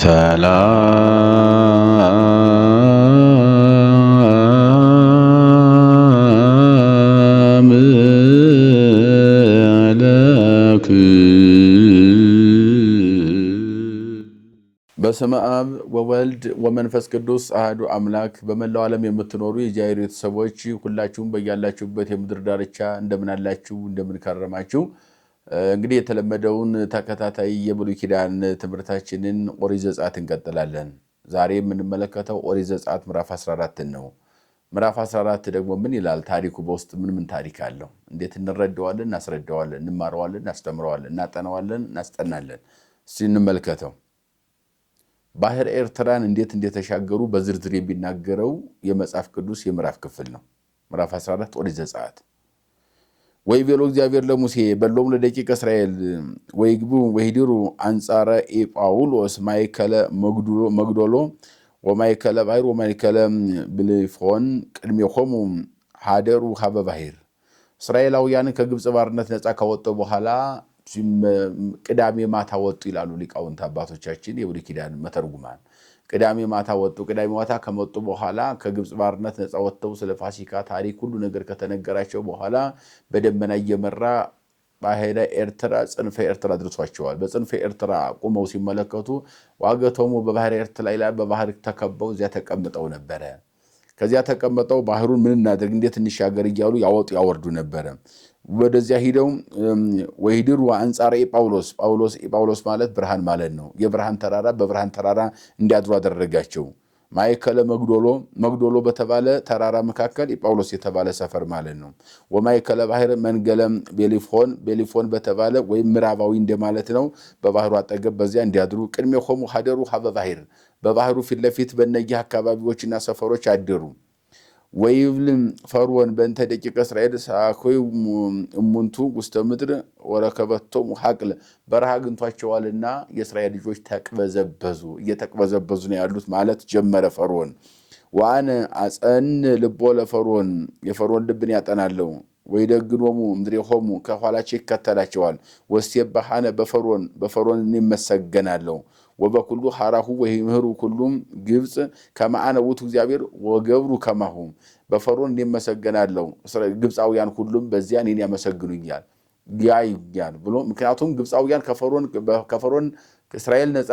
ሰላም ለክ በስመ አብ ወወልድ ወመንፈስ ቅዱስ አሐዱ አምላክ። በመላው ዓለም የምትኖሩ የእግዚአብሔር ቤተሰቦች ሁላችሁም በያላችሁበት የምድር ዳርቻ እንደምን አላችሁ? እንደምን ከረማችሁ? እንግዲህ የተለመደውን ተከታታይ የብሉይ ኪዳን ትምህርታችንን ኦሪት ዘጸአት እንቀጥላለን። ዛሬ የምንመለከተው ኦሪት ዘጸአት ምዕራፍ 14 ነው። ምዕራፍ 14 ደግሞ ምን ይላል? ታሪኩ በውስጥ ምን ታሪክ አለው? እንዴት እንረዳዋለን? እናስረዳዋለን? እንማረዋለን? እናስተምረዋለን? እናጠናዋለን? እናስጠናለን? እስቲ እንመልከተው። ባህር ኤርትራን እንዴት እንደተሻገሩ በዝርዝር የሚናገረው የመጽሐፍ ቅዱስ የምዕራፍ ክፍል ነው። ምዕራፍ 14 ኦሪት ዘጸአት። ወይቤሎ እግዚአብሔር ለሙሴ በሎሙ ለደቂቀ እስራኤል ወይግቡ ወይሂድሩ አንጻረ ጳውሎስ ማእከለ መግዶሎ ወማእከለ ባሕር ወማእከለ ብልፎን ቅድሜሆሙ ሀደሩ ሀበ ባሕር። እስራኤላውያን ከግብፅ ባርነት ነፃ ካወጡ በኋላ ቅዳሜ ማታ ወጡ ይላሉ ሊቃውንት አባቶቻችን የብሉይ ኪዳን መተርጉማን። ቅዳሜ ማታ ወጡ። ቅዳሜ ማታ ከመጡ በኋላ ከግብፅ ባርነት ነፃ ወጥተው ስለ ፋሲካ ታሪክ ሁሉ ነገር ከተነገራቸው በኋላ በደመና እየመራ ባሕረ ኤርትራ ጽንፈ ኤርትራ አድርሷቸዋል። በጽንፈ ኤርትራ ቁመው ሲመለከቱ ዋገቶሙ በባሕረ ኤርትራ ላይ በባህር ተከበው እዚያ ተቀምጠው ነበረ። ከዚያ ተቀምጠው ባህሩን ምን እናድርግ እንዴት እንሻገር እያሉ ያወጡ ያወርዱ ነበረ። ወደዚያ ሂደው ወይሂድሩ አንጻረ ጳውሎስ ማለት ብርሃን ማለት ነው። የብርሃን ተራራ በብርሃን ተራራ እንዲያድሩ አደረጋቸው። ማእከለ መግዶሎ በተባለ ተራራ መካከል ጳውሎስ የተባለ ሰፈር ማለት ነው። ወማእከለ ባሕር መንገለ ቤሊፎን በተባለ ወይም ምዕራባዊ እንደማለት ነው። በባህሩ አጠገብ በዚያ እንዲያድሩ ቅድሜሆሙ ሀደሩ ሀበ ባሕር በባህሩ ፊት ለፊት በእነዚህ አካባቢዎችና ሰፈሮች አደሩ። ወይብልም ፈርዖን በእንተ ደቂቀ እስራኤል ሳኮይ እሙንቱ ውስተ ምድር ወረከበቶሙ ሀቅል በረሃ አግኝቷቸዋልና የእስራኤል ልጆች ተቅበዘበዙ። እየተቅበዘበዙ ነው ያሉት ማለት ጀመረ ፈርዖን። ወአነ አጸን ልቦ ለፈርዖን የፈርዖን ልብን ያጠናለው። ወይደግኖሙ እምድሬሆሙ ከኋላቸው ይከተላቸዋል። ወስቴባሐነ በፈርዖን ይመሰገናለሁ። ወበኩሉ ሐራሁ ወይምህሩ ኩሉም ግብፅ ከመአነ ውእቱ እግዚአብሔር ወገብሩ ከማሁ በፈርዖን ይመሰገናለሁ። ግብፃውያን ሁሉም በዚያ እኔን ያመሰግኑኛል ያዩኛል ብሎ ምክንያቱም ግብፃውያን ከፈርዖን እስራኤል ነፃ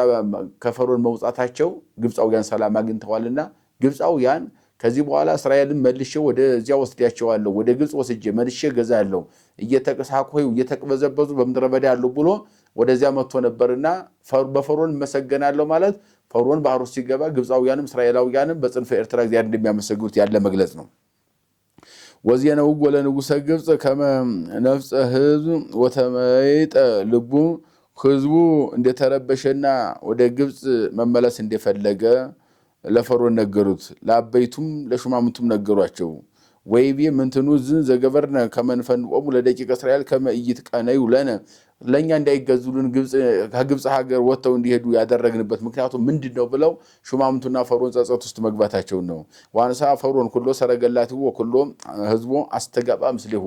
ከፈርዖን መውጣታቸው ግብፃውያን ሰላም አግኝተዋልና ግብፃውያን ከዚህ በኋላ እስራኤልን መልሼ ወደዚያ ወስዳቸዋለሁ፣ ወደ ግብፅ ወስጄ መልሼ ገዛለሁ፣ እየተቅበዘበዙ በምድረ በዳ ያሉ ብሎ ወደዚያ መጥቶ ነበርና በፈርዖን መሰገናለሁ ማለት ፈርዖን ባህር ውስጥ ሲገባ ግብፃውያንም እስራኤላውያንም በጽንፈ ኤርትራ እግዚአብሔር እንደሚያመሰግኑት ያለ መግለጽ ነው። ወዜነው ወለንጉሰ ግብፅ ከመ ነፍፀ ሕዝብ ወተመይጠ ልቡ ሕዝቡ እንደተረበሸና ወደ ግብፅ መመለስ እንደፈለገ ለፈርዖን ነገሩት። ለአበይቱም ለሹማምንቱም ነገሯቸው። ወይቤ ምንትኑ ዝን ዘገበርነ ከመንፈንቆሙ ለደቂቀ እስራኤል ከመ ኢይትቀነዩ ለነ ለእኛ እንዳይገዙልን ከግብፅ ሀገር ወጥተው እንዲሄዱ ያደረግንበት ምክንያቱም ምንድን ነው ብለው ሹማምንቱና ፈርዖን ጸጸት ውስጥ መግባታቸውን ነው። ዋንሳ ፈርዖን ኩሎ ሰረገላቲሁ ወኩሎ ህዝቦ አስተጋባ ምስሌሁ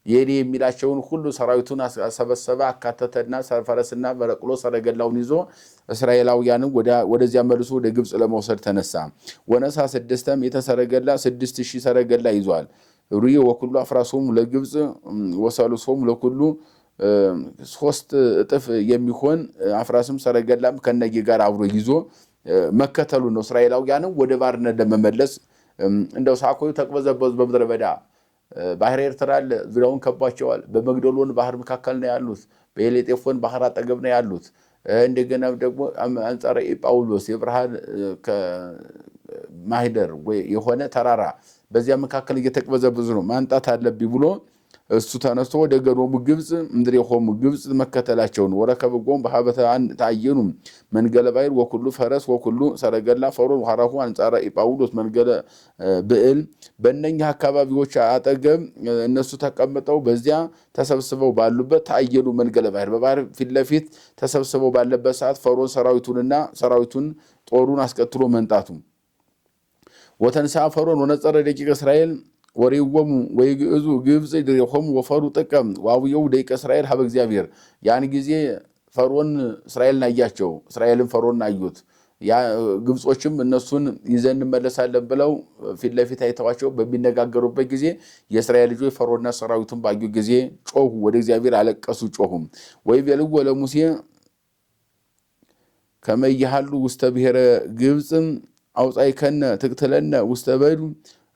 የኔ የሚላቸውን ሁሉ ሰራዊቱን አሰበሰበ፣ አካተተና ፈረስና በረቅሎ ሰረገላውን ይዞ እስራኤላውያንም ወደዚያ መልሶ ወደ ግብፅ ለመውሰድ ተነሳ። ወነሳ ስድስተም የተሰረገላ 6000 ሰረገላ ይዟል። ሩይ ወኩሉ አፍራሶሙ ለግብፅ ወሰሉሶሙ ለኩሉ 3 እጥፍ የሚሆን አፍራስም ሰረገላም ከነጌ ጋር አብሮ ይዞ መከተሉ ነው። እስራኤላውያንም ወደ ባርነት ለመመለስ እንደው ሳኮዩ ተቅበዘበዙ በምድረ በዳ ባህር ኤርትራ ዙሪያውን ከቧቸዋል። በመግዶሎን ባህር መካከል ነው ያሉት። በኤሌጤፎን ባህር አጠገብ ነው ያሉት። እንደገና ደግሞ አንጻረ ጳውሎስ የብርሃን ማህደር የሆነ ተራራ በዚያ መካከል እየተቅበዘበዙ ነው። ማንጣት አለብኝ ብሎ እሱ ተነስቶ ወደ ገኖሙ ግብፅ እምድሬሆሙ ግብፅ መከተላቸውን ወረከብጎም በሀበተ ታየኑ መንገለ ባሕር ወኩሉ ፈረስ ወኩሉ ሰረገላ ፈርዖን ሐራሁ አንጻረ ጳውሎስ መንገለ ብዕል በእነኛ አካባቢዎች አጠገብ እነሱ ተቀምጠው በዚያ ተሰብስበው ባሉበት ታየኑ መንገለ ባሕር በባህር ፊት ለፊት ተሰብስበው ባለበት ሰዓት ፈርዖን ሰራዊቱን ጦሩን አስቀጥሎ መንጣቱ ወተንሳ ፈርዖን ወነጸረ ደቂቀ እስራኤል ወሪወሙ ወይግዕዙ ግብፅ ድሬሆሙ ወፈሩ ጥቀም ዋውየው ደቂቀ እስራኤል ሀበ እግዚአብሔር ያን ጊዜ ፈርዖን እስራኤልን አያቸው፣ እስራኤልን ፈርዖን አዩት። ያ ግብጾችም እነሱን ይዘን እንመለሳለን ብለው ፊት ለፊት አይተዋቸው በሚነጋገሩበት ጊዜ የእስራኤል ልጆች ፈርዖንና ሰራዊቱን ባዩ ጊዜ ጮሁ፣ ወደ እግዚአብሔር አለቀሱ፣ ጮሁም። ወይቤልዎ ለሙሴ ከመ ይሃሉ ውስተ ብሔረ ግብፅ አውጻእከነ ትቅትለነ ውስተ በዱ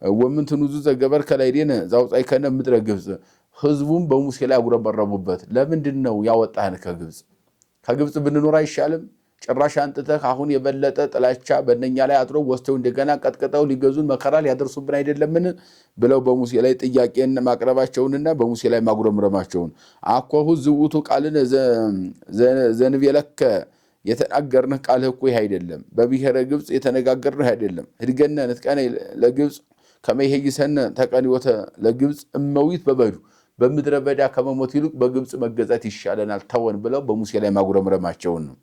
ወምንትኑዙ ዘገበርከ ላዕሌነ ዘአውጻእከነ ምድረ ግብፅ። ህዝቡም በሙሴ ላይ አጉረመረሙበት። ለምንድን ነው ያወጣህን ከግብፅ? ከግብፅ ብንኖር አይሻልም? ጭራሽ አንጥተህ አሁን የበለጠ ጥላቻ በእነኛ ላይ አድሮ ወስደው እንደገና ቀጥቅጠው ሊገዙን መከራ ሊያደርሱብን አይደለምን? ብለው በሙሴ ላይ ጥያቄን ማቅረባቸውንና በሙሴ ላይ ማጉረምረማቸውን አኮሁ ዝውቱ ቃልን ዘንቤለከ የተናገርንህ ቃልህ እኮ ይህ አይደለም። በብሔረ ግብፅ የተነጋገርንህ አይደለም። ህድገነ ንጥቀነ ለግብፅ ከመ ይሄይሰነ ተቀንዮተ ለግብፅ እመዊት በበዱ በምድረ በዳ ከመሞት ይልቅ በግብፅ መገዛት ይሻለናል ተወን ብለው በሙሴ ላይ ማጉረምረማቸውን ነው።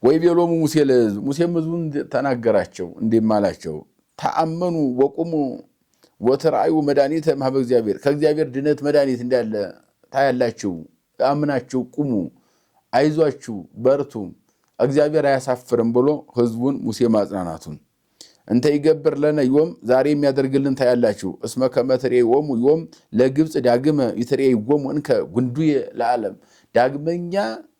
ወይቤሎሙ ሙሴ ለሕዝብ ሙሴም ሕዝቡን ተናገራቸው እንዲህም አላቸው ተአመኑ ወቁሙ ወተራዩ መድኃኒተ እምኀበ እግዚአብሔር ከእግዚአብሔር ድነት መድኃኒት እንዳለ ታያላችሁ። አምናችሁ ቁሙ፣ አይዟችሁ፣ በርቱ፣ እግዚአብሔር አያሳፍርም ብሎ ሕዝቡን ሙሴ ማጽናናቱን እንተ ይገብር ለነ ዮም ዛሬ የሚያደርግልን ታያላችሁ። እስመ ከመ ትሬዎሙ ዮም ለግብፅ ዳግመ ይትሬዎሙ እንከ ጉንዱየ ለዓለም ዳግመኛ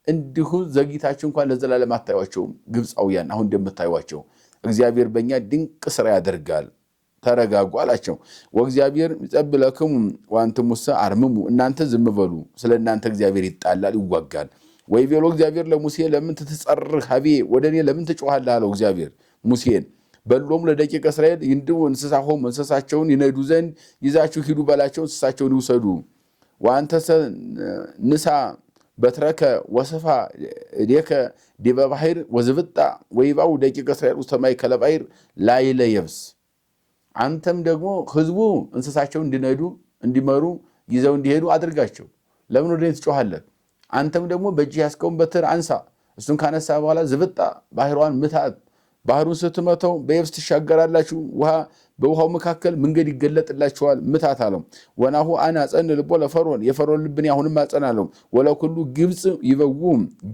እንዲሁ ዘግይታችሁ እንኳን ለዘላለም አታዩአቸውም ግብፃውያን አሁን እንደምታዩአቸው እግዚአብሔር በእኛ ድንቅ ስራ ያደርጋል፣ ተረጋጉ አላቸው። ወእግዚአብሔር ይጸብእ ለክሙ ወአንትሙሰ አርምሙ እናንተ ዝም በሉ፣ ስለ እናንተ እግዚአብሔር ይጣላል ይዋጋል። ወይቤሎ እግዚአብሔር ለሙሴ ለምን ትጸርህ ሀቤ ወደ እኔ ለምን ትጮኻለህ አለው እግዚአብሔር ሙሴን። በሎሙ ለደቂቀ እስራኤል ይንድቡ እንስሳሆሙ እንስሳቸውን ይነዱ ዘንድ ይዛችሁ ሂዱ በላቸው፣ እንስሳቸውን ይውሰዱ። ወአንተሰ ንሳ በትረከ ወሰፋ ዴከ ዲበ ባሕር ወዝብጣ ወይባው ደቂቀ እስራኤል ውስተ ማእከለ ባሕር ላዕለ የብስ። አንተም ደግሞ ህዝቡ እንስሳቸውን እንዲነዱ እንዲመሩ ይዘው እንዲሄዱ አድርጋቸው። ለምን ወደ እኔ ትጮኻለህ? አንተም ደግሞ በእጅህ ያዝከውን በትር አንሳ። እሱን ካነሳ በኋላ ዝብጣ ባሕሯን ምታት። ባህሩን ስትመተው በየብስ ትሻገራላችሁ፣ በውሃው መካከል መንገድ ይገለጥላችኋል፣ ምታት አለው። ወናሁ አነ አጸን ልቦ ለፈርዖን የፈርዖን ልብን አሁንም አጸናለሁ። ወለኩሉ ግብፅ ይበው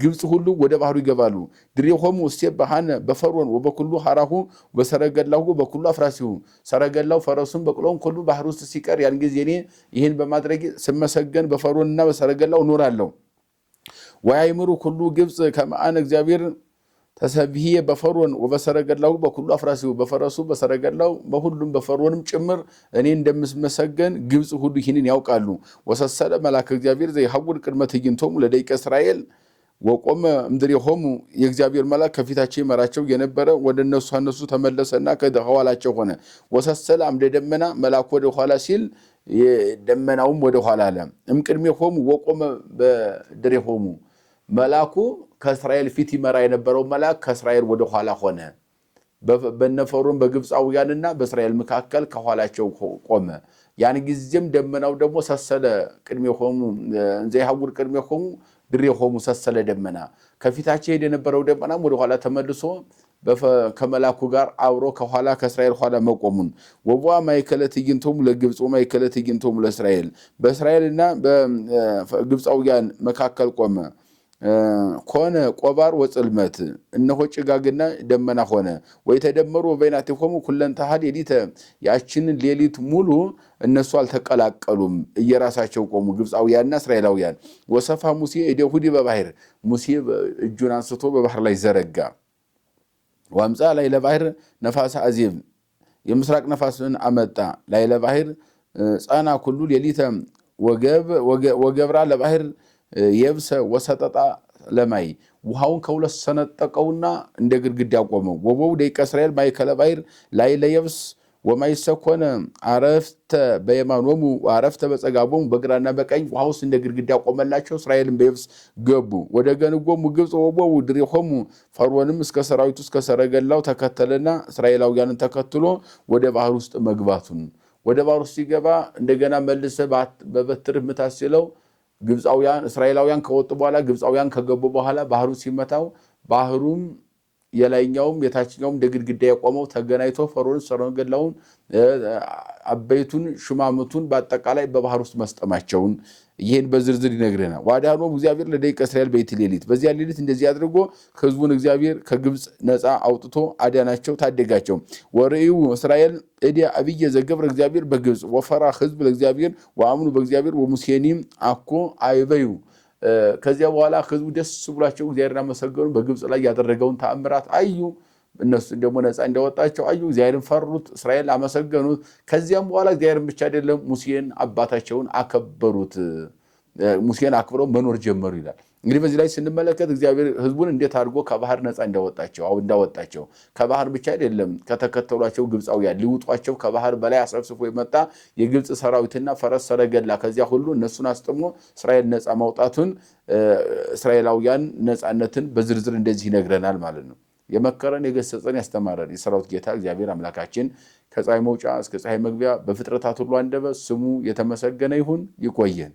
ግብፅ ሁሉ ወደ ባህሩ ይገባሉ። ድሬሆሙ እስቴባሃነ በፈርዖን ወበኩሉ ሐራሁ በሰረገላሁ በኩሉ አፍራሲሁ ሰረገላው ፈረሱን በቅሎውን ሁሉ ባህር ውስጥ ሲቀር ያን ጊዜ እኔ ይህን በማድረግ ስመሰገን በፈርዖንና በሰረገላው እኖራለሁ። ወያይምሩ ኩሉ ግብፅ ከመ አነ እግዚአብሔር ተሰብሂየ በፈርዖን ወበሰረገላሁ በኩሉ አፍራሲሁ በፈረሱ በሰረገላው በሁሉም በፈርዖንም ጭምር እኔ እንደምመሰገን ግብፅ ሁሉ ይህንን ያውቃሉ። ወሰሰለ መልአከ እግዚአብሔር ዘይሐውር ቅድመ ትዕይንቶሙ ለደቂቀ እስራኤል ወቆመ እምድሬሆሙ የእግዚአብሔር መልአክ ከፊታቸው ይመራቸው የነበረ ወደ እነሱ ተመለሰና ከኋላቸው ሆነ። ወሰሰለ አምደ ደመና መልአኩ ወደ ኋላ ሲል ደመናውም ወደ ኋላ አለ። እምቅድሜሆሙ ወቆመ በድሬሆሙ መልአኩ ከእስራኤል ፊት ይመራ የነበረው መልአክ ከእስራኤል ወደ ኋላ ሆነ። በነፈርዖን በግብፃውያንና በእስራኤል መካከል ከኋላቸው ቆመ። ያን ጊዜም ደመናው ደግሞ ሰሰለ ቅድሜሆሙ እንዘ ይሐውር ቅድሜሆሙ ድሬሆሙ ሰሰለ ደመና ከፊታቸው ሄደ የነበረው ደመናም ወደ ኋላ ተመልሶ ከመልአኩ ጋር አብሮ ከኋላ ከእስራኤል ኋላ መቆሙን ወቦአ ማእከለ ትዕይንቶሙ ለግብፅ ወማእከለ ትዕይንቶሙ ለእስራኤል በእስራኤልና በግብፃውያን መካከል ቆመ። ኮነ ቆባር ወጽልመት እነሆ ጭጋግና ደመና ሆነ። ወይተደመሩ በበይናቲሆሙ ኩለንተሃ ሌሊተ ያችንን ሌሊት ሙሉ እነሱ አልተቀላቀሉም፣ እየራሳቸው ቆሙ ግብፃውያንና እስራኤላውያን። ወሰፋ ሙሴ እዴሁ ዲበ ባሕር ሙሴ እጁን አንስቶ በባህር ላይ ዘረጋ። ወአምፃ ላዕለ ባሕር ነፋሰ አዜብ የምስራቅ ነፋስን አመጣ። ላዕለ ባሕር ጸና ኩሉ ሌሊተ ወገብራ ለባሕር የብሰ ወሰጠጣ ለማይ ውሃውን ከሁለት ሰነጠቀውና እንደ ግድግዳ ቆመው። ወበው ደቂቀ እስራኤል ማእከለ ባሕር ላዕለ የብስ ወማይሰኮነ አረፍተ በየማኖሙ አረፍተ በጸጋቦሙ በግራና በቀኝ ውሃ ውስጥ እንደ ግድግዳ ቆመላቸው። እስራኤልን በየብስ ገቡ። ወደ ገንጎሙ ግብፅ ወበው ድሬሆሙ ፈርዖንም እስከ ሰራዊቱ እስከ ሰረገላው ተከተለና እስራኤላውያንን ተከትሎ ወደ ባህር ውስጥ መግባቱን ወደ ባህር ውስጥ ሲገባ እንደገና መልሰ በበትርህ ምታት ሲለው ግብፃውያን እስራኤላውያን ከወጡ በኋላ ግብፃውያን ከገቡ በኋላ ባህሩ ሲመታው ባህሩም የላይኛውም የታችኛውም እንደ ግድግዳ የቆመው ተገናኝቶ ፈርዖን ሰረገላውን አበይቱን ሹማምቱን በአጠቃላይ በባህር ውስጥ መስጠማቸውን ይህን በዝርዝር ይነግረናል። ዋዳኖ እግዚአብሔር ለደቂቀ እስራኤል በይት ሌሊት በዚያ ሌሊት እንደዚህ አድርጎ ህዝቡን እግዚአብሔር ከግብፅ ነፃ አውጥቶ አዳናቸው ታደጋቸው። ወርእዩ እስራኤል እዲያ አብየ ዘገብረ እግዚአብሔር በግብፅ ወፈራ ህዝብ ለእግዚአብሔር ወአምኑ በእግዚአብሔር ወሙሴኒም አኮ አይበዩ። ከዚያ በኋላ ህዝቡ ደስ ብሏቸው እግዚአብሔርን አመሰገኑ። በግብፅ ላይ ያደረገውን ተአምራት አዩ። እነሱ ደግሞ ነፃ እንዳወጣቸው አዩ። እግዚአብሔርን ፈሩት፣ እስራኤል አመሰገኑት። ከዚያም በኋላ እግዚአብሔርን ብቻ አይደለም ሙሴን አባታቸውን አከበሩት። ሙሴን አክብረው መኖር ጀመሩ ይላል። እንግዲህ በዚህ ላይ ስንመለከት እግዚአብሔር ህዝቡን እንዴት አድርጎ ከባህር ነፃ እንዳወጣቸው ከባህር ብቻ አይደለም ከተከተሏቸው ግብፃውያን ሊውጧቸው ከባህር በላይ አሰብስፎ የመጣ የግብፅ ሰራዊትና ፈረስ ሰረገላ ከዚያ ሁሉ እነሱን አስጥሞ እስራኤል ነፃ ማውጣቱን እስራኤላውያን ነፃነትን በዝርዝር እንደዚህ ይነግረናል ማለት ነው። የመከረን የገሰጸን ያስተማረን የሰራዊት ጌታ እግዚአብሔር አምላካችን ከፀሐይ መውጫ እስከ ፀሐይ መግቢያ በፍጥረታት ሁሉ አንደበት ስሙ የተመሰገነ ይሁን። ይቆየን።